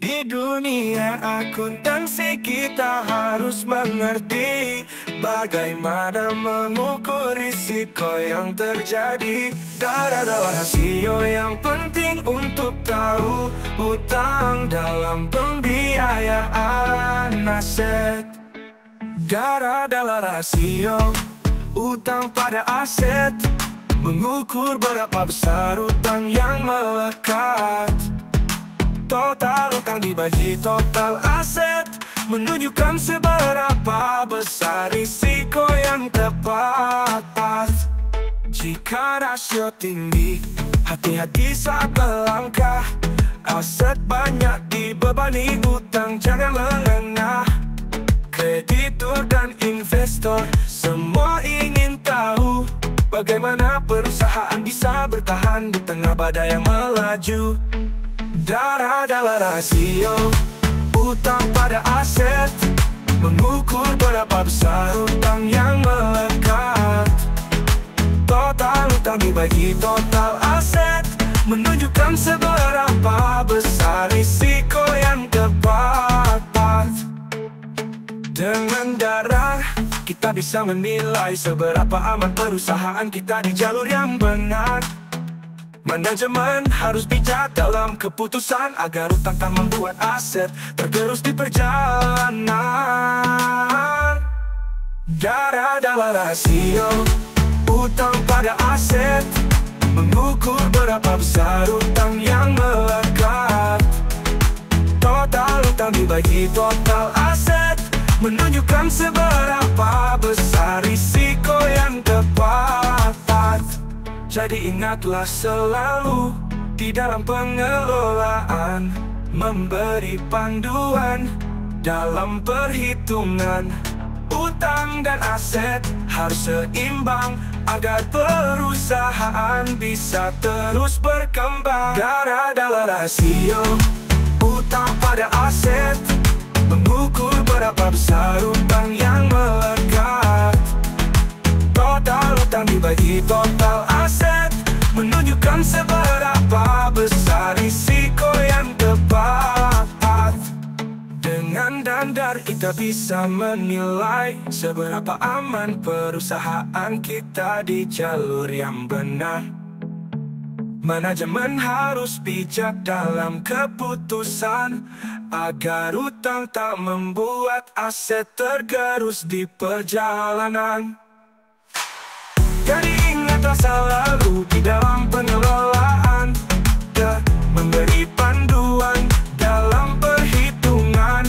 Di dunia akuntansi kita harus mengerti bagaimana mengukur risiko yang terjadi. Adalah rasio yang penting untuk tahu utang dalam pembiayaan aset. Adalah rasio utang pada aset, mengukur berapa besar utang yang melekat. Total utang dibagi total aset, menunjukkan seberapa besar risiko yang tepat. Jika rasio tinggi, hati-hati saat melangkah. Aset banyak dibebani utang, jangan lengah. Kreditur dan investor semua ingin tahu bagaimana perusahaan bisa bertahan di tengah badai yang melaju. Adalah rasio utang pada aset, mengukur berapa besar utang yang melekat. Total utang dibagi total aset, menunjukkan seberapa besar risiko yang tepat. Dengan darah, kita bisa menilai seberapa aman perusahaan kita di jalur yang benar. Manajemen harus bijak dalam keputusan agar utang tak membuat aset tergerus di perjalanan. Adalah rasio utang pada aset, mengukur berapa besar utang yang melekat. Total utang dibagi total aset, menunjukkan seberapa besar risiko yang tepat. Jadi ingatlah selalu di dalam pengelolaan, memberi panduan dalam perhitungan. Utang dan aset harus seimbang agar perusahaan bisa terus berkembang. Adalah rasio utang pada aset, mengukur berapa besar utang yang melekat. Total utang dibagi total aset, menunjukkan seberapa besar risiko yang tepat. Dengan dandar kita bisa menilai seberapa aman perusahaan kita di jalur yang benar. Manajemen harus bijak dalam keputusan agar utang tak membuat aset tergerus di perjalanan. Jadi ingatlah selalu di dalam pengelolaan, memberi panduan dalam perhitungan.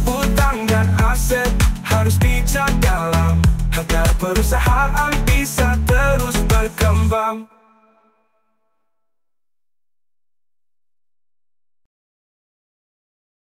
Utang dan aset harus bijak dalam agar perusahaan bisa terus berkembang.